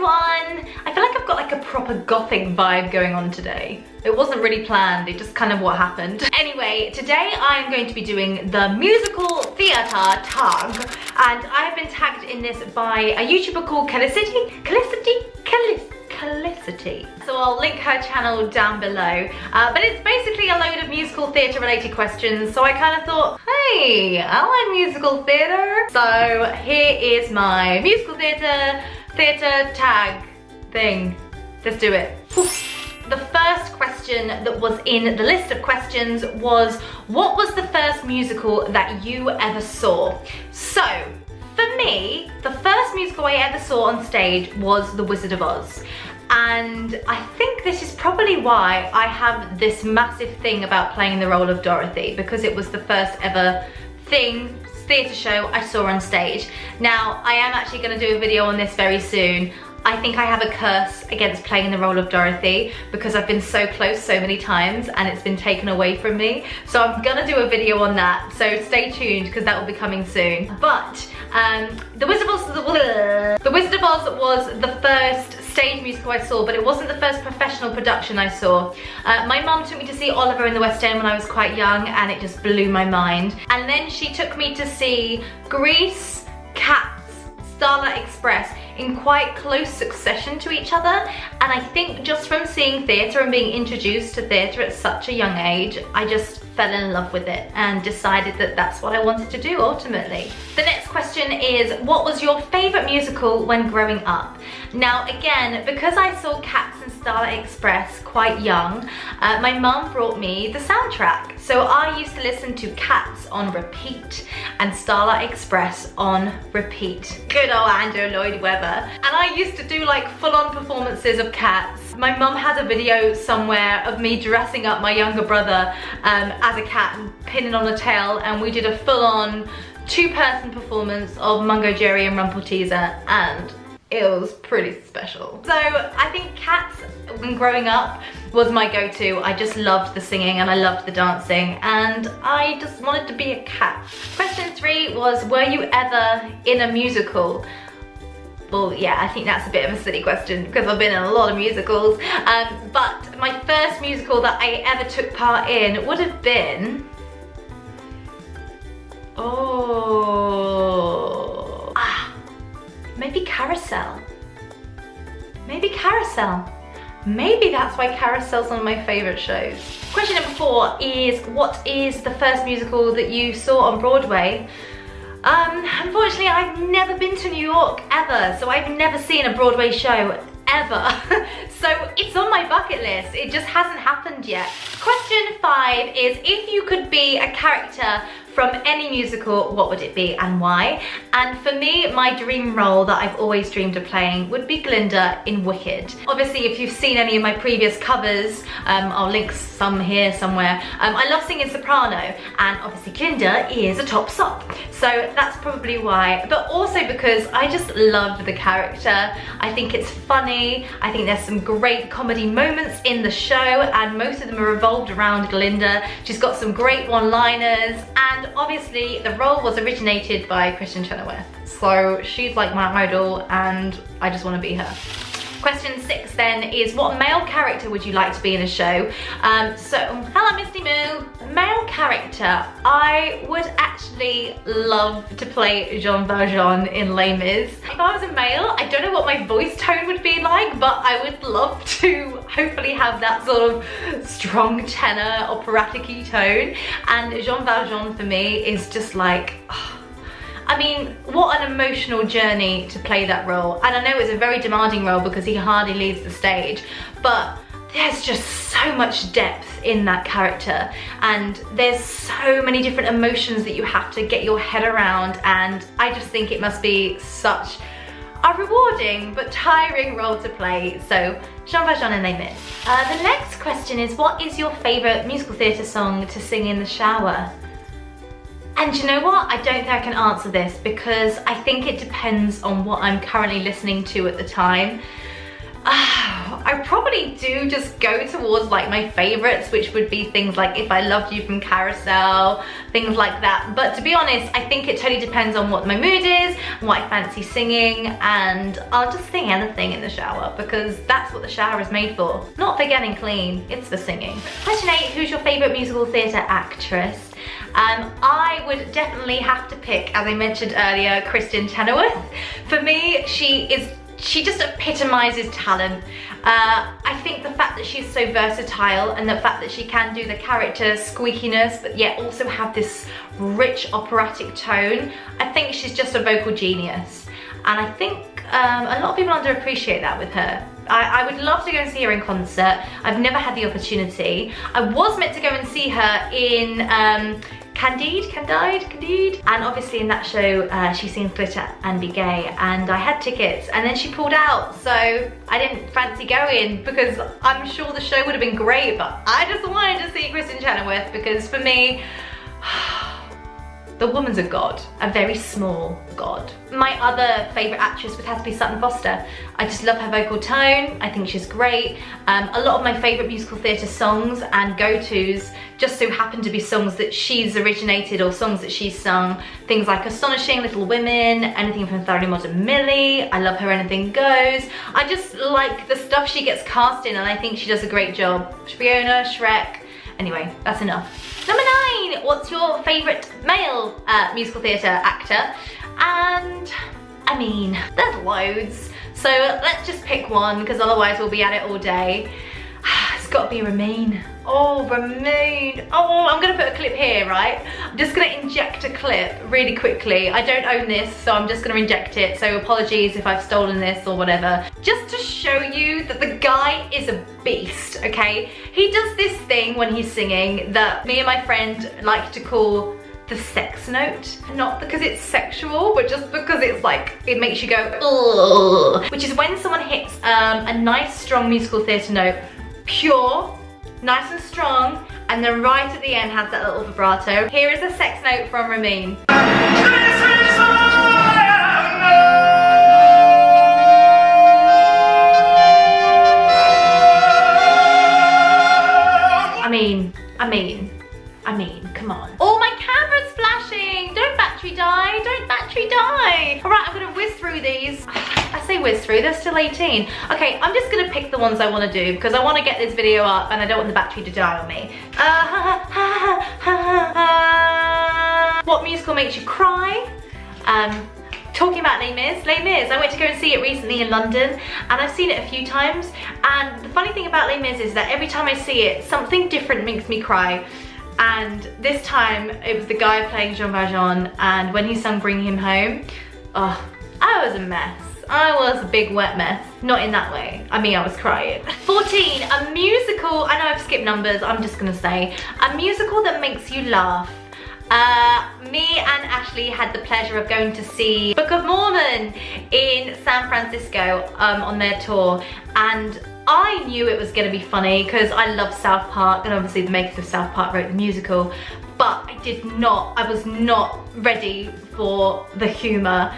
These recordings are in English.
everyone! I feel like I've got like a proper gothic vibe going on today. It wasn't really planned, it just kind of what happened. Anyway, today I'm going to be doing the musical theatre tag, and I have been tagged in this by a YouTuber called Calicity. So I'll link her channel down below. But it's basically a load of musical theatre related questions. So I kind of thought, hey, I like musical theatre. So here is my musical theatre tag thing. Let's do it. The first question that was in the list of questions was, what was the first musical that you ever saw? So, for me, the first musical I ever saw on stage was The Wizard of Oz. And I think this is probably why I have this massive thing about playing the role of Dorothy, because it was the first ever theatre show I saw on stage. Now, I am actually going to do a video on this very soon. I think I have a curse against playing the role of Dorothy because I've been so close so many times and it's been taken away from me. So I'm gonna do a video on that, so stay tuned because that will be coming soon. But The Wizard of Oz was the first stage musical I saw, but it wasn't the first professional production I saw. My mum took me to see Oliver in the West End when I was quite young, and it just blew my mind. And then she took me to see Grease, Cats, Starlight Express in quite close succession to each other, and I think just from seeing theatre and being introduced to theatre at such a young age, I just fell in love with it and decided that that's what I wanted to do ultimately. The next question is, what was your favourite musical when growing up? Now again, because I saw Cats and Starlight Express quite young, my mum brought me the soundtrack. So I used to listen to Cats on repeat and Starlight Express on repeat. Good old Andrew Lloyd Webber. And I used to do like full-on performances of Cats. My mum has a video somewhere of me dressing up my younger brother as a cat and pinning on a tail, and we did a full-on two-person performance of Mungo Jerry and Rumpelteazer, and it was pretty special. So I think Cats, when growing up, was my go-to. I just loved the singing and I loved the dancing, and I just wanted to be a cat. Question 3 was, were you ever in a musical? Well, yeah, I think that's a bit of a silly question because I've been in a lot of musicals. But my first musical that I ever took part in would have been... maybe Carousel. Maybe Carousel. Maybe that's why Carousel's one of my favourite shows. Question number 4 is, what is the first musical that you saw on Broadway? Unfortunately, I've never been to New York ever, so I've never seen a Broadway show ever. So it's on my bucket list, it just hasn't happened yet. Question 5 is, if you could be a character from any musical, what would it be and why? And for me, my dream role that I've always dreamed of playing would be Glinda in Wicked. Obviously, if you've seen any of my previous covers, I'll link some here somewhere. I love singing soprano, and obviously Glinda is a top sop. So that's probably why, but also because I just loved the character. I think it's funny, I think there's some great comedy moments in the show, and most of them are revolved around Glinda. She's got some great one-liners, and obviously the role was originated by Kristen Chenoweth, so she's like my idol and I just want to be her. Question 6 then is, what male character would you like to be in a show? Hello Misty Moo. Male character, I would actually love to play Jean Valjean in Les Mis. If I was a male, I don't know what my voice tone would be like, but I would love to hopefully have that sort of strong tenor, operatic-y tone. And Jean Valjean for me is just like, I mean, what an emotional journey to play that role. And I know it's a very demanding role because he hardly leaves the stage, but there's just so much depth in that character, and there's so many different emotions that you have to get your head around, and I just think it must be such a rewarding but tiring role to play. So Jean Valjean and Les Mis. The next question is, what is your favourite musical theatre song to sing in the shower? And you know what? I don't think I can answer this because I think it depends on what I'm currently listening to at the time. I probably do just go towards like my favorites, which would be things like If I Loved You from Carousel, things like that. But to be honest, I think it totally depends on what my mood is, what I fancy singing, and I'll just sing anything in the shower because that's what the shower is made for. Not for getting clean, it's for singing. Question 8, who's your favorite musical theatre actress? I would definitely have to pick, as I mentioned earlier, Kristen Chenoweth. For me, she just epitomizes talent. I think the fact that she's so versatile and the fact that she can do the character squeakiness but yet also have this rich operatic tone, I think she's just a vocal genius. And I think a lot of people underappreciate that with her. I would love to go and see her in concert. I've never had the opportunity. I was meant to go and see her in Candide, and obviously in that show she sings Glitter and Be Gay, and I had tickets and then she pulled out, so I didn't fancy going because I'm sure the show would have been great, but I just wanted to see Kristen Chenoweth because for me, the woman's a god, a very small god. My other favourite actress would have to be Sutton Foster. I just love her vocal tone, I think she's great. A lot of my favourite musical theatre songs and go-tos just so happen to be songs that she's originated or songs that she's sung. Things like Astonishing, Little Women, anything from Thoroughly Modern Millie. I love her Anything Goes. I just like the stuff she gets cast in and I think she does a great job. Fiona, Shrek. Anyway, that's enough. Number 9, what's your favourite male musical theatre actor? And I mean, there's loads. So let's just pick one because otherwise we'll be at it all day. It's got to be Ramin. Oh, Ramin. Oh, I'm going to put a clip here, right? I'm just going to inject a clip really quickly. I don't own this, so I'm just going to inject it. So apologies if I've stolen this or whatever. Just to show you that the guy is a beast, okay? He does this thing when he's singing that me and my friend like to call the sex note. Not because it's sexual, but just because it's like, it makes you go, ugh. Which is when someone hits a nice strong musical theatre note, pure, nice and strong, and then right at the end has that little vibrato. Here is a sex note from Ramin. I mean, come on. Oh, my camera's flashing. Don't battery die, don't battery die. All right, I'm gonna whiz through these. I say whiz through, they're still 18. Okay, I'm just gonna pick the ones I wanna do because I wanna get this video up and I don't want the battery to die on me. What musical makes you cry? Talking about Les Mis, I went to go and see it recently in London and I've seen it a few times, and the funny thing about Les Mis is that every time I see it, something different makes me cry. And this time it was the guy playing Jean Valjean, and when he sung Bring Him Home, oh, I was a mess. I was a big wet mess. Not in that way. I mean, I was crying. 14, a musical, I know I've skipped numbers, I'm just gonna say, a musical that makes you laugh. Me and Ashley had the pleasure of going to see Book of Mormon in San Francisco on their tour, and I knew it was going to be funny because I love South Park, and obviously the makers of South Park wrote the musical, but I was not ready for the humour.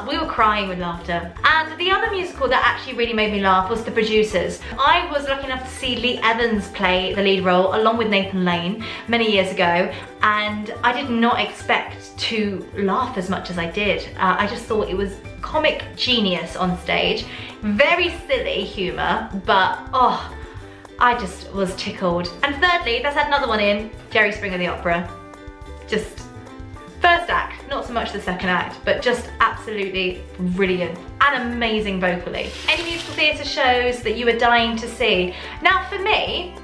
We were crying with laughter. And the other musical that actually really made me laugh was The Producers. I was lucky enough to see Lee Evans play the lead role along with Nathan Lane many years ago, and I did not expect to laugh as much as I did. I just thought it was comic genius on stage. Very silly humour, but oh, I just was tickled. And thirdly, let's add another one in, Jerry Springer the Opera. Just first act, not so much the second act, but just absolutely brilliant and amazing vocally. Any musical theatre shows that you are dying to see? Now for me,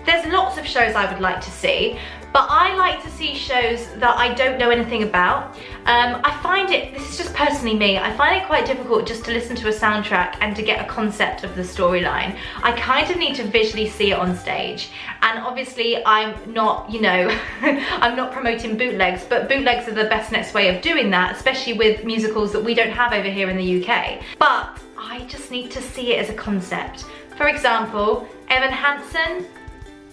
there's lots of shows I would like to see, but I like to see shows that I don't know anything about. I find it, this is just personally me, I find it quite difficult just to listen to a soundtrack and to get a concept of the storyline. I kind of need to visually see it on stage. And obviously I'm not, you know, I'm not promoting bootlegs, but bootlegs are the best next way of doing that, especially with musicals that we don't have over here in the UK. But I just need to see it as a concept. For example, Evan Hansen,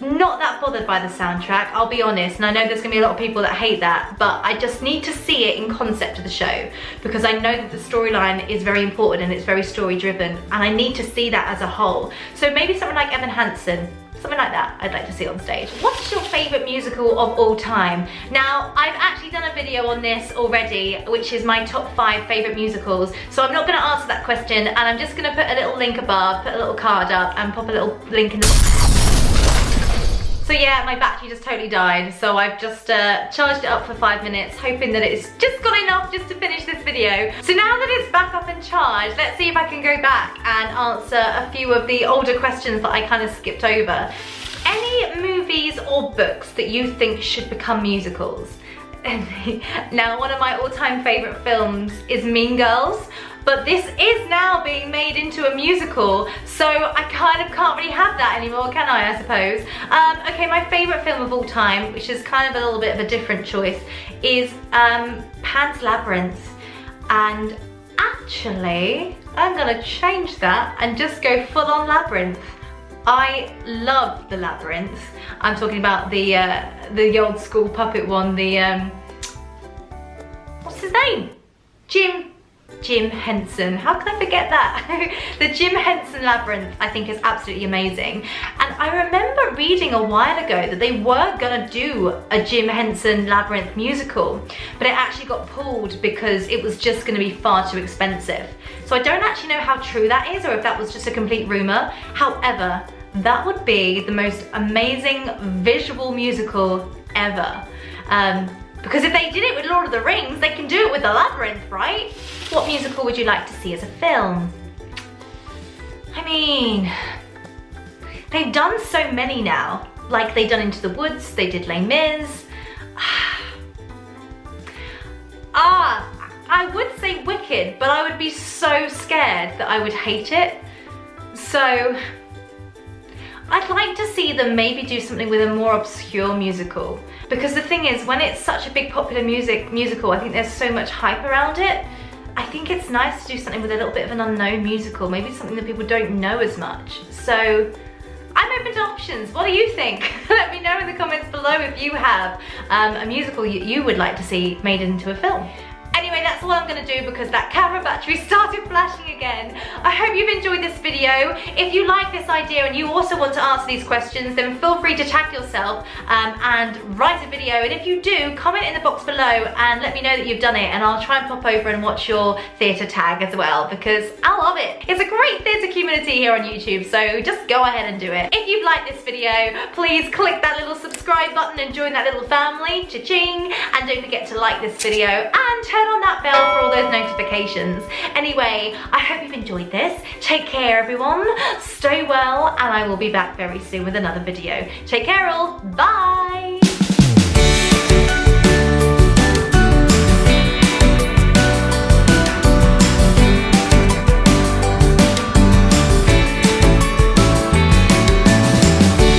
not that bothered by the soundtrack, I'll be honest, and I know there's gonna be a lot of people that hate that, but I just need to see it in concept of the show, because I know that the storyline is very important and it's very story driven, and I need to see that as a whole. So maybe something like Evan Hansen, something like that I'd like to see on stage. What's your favourite musical of all time? Now, I've actually done a video on this already, which is my top 5 favourite musicals, so I'm not gonna answer that question, and I'm just gonna put a little link above, put a little card up, and pop a little link in the... So yeah, my battery just totally died, so I've just charged it up for 5 minutes, hoping that it's just got enough just to finish this video. So now that it's back up and charged, let's see if I can go back and answer a few of the older questions that I kind of skipped over. Any movies or books that you think should become musicals? Now, one of my all-time favourite films is Mean Girls, but this is now being made into a musical, so I kind of can't really have that anymore, can I suppose? Okay, my favourite film of all time, which is kind of a little bit of a different choice, is Pan's Labyrinth. And actually, I'm gonna change that and just go full on Labyrinth. I love the Labyrinth. I'm talking about the old school puppet one, the what's his name? Jim Henson. How can I forget that? The Jim Henson Labyrinth, I think, is absolutely amazing. And I remember reading a while ago that they were gonna do a Jim Henson Labyrinth musical, but it actually got pulled because it was just gonna be far too expensive. So I don't actually know how true that is, or if that was just a complete rumor. However, that would be the most amazing visual musical ever. Because if they did it with Lord of the Rings, they can do it with the Labyrinth, right? What musical would you like to see as a film? I mean, they've done so many now. Like, they've done Into the Woods, they did Les Mis. I would say Wicked, but I would be so scared that I would hate it. So, I'd like to see them maybe do something with a more obscure musical. Because the thing is, when it's such a big popular musical, I think there's so much hype around it. I think it's nice to do something with a little bit of an unknown musical, maybe something that people don't know as much. So, I'm open to options. What do you think? Let me know in the comments below if you have a musical you would like to see made into a film. Anyway, that's all I'm gonna do because that camera battery started flashing again. I hope you've enjoyed this video. If you like this idea and you also want to answer these questions, then feel free to tag yourself and write a video. And if you do, comment in the box below and let me know that you've done it, and I'll try and pop over and watch your theatre tag as well, because I love it. It's a great theatre community here on YouTube, so just go ahead and do it. If you've liked this video, please click that little subscribe button and join that little family, cha-ching, and don't forget to like this video and turn on that bell for all those notifications. Anyway, I hope you've enjoyed this. Take care, everyone. Stay well, and I will be back very soon with another video. Take care all. Bye.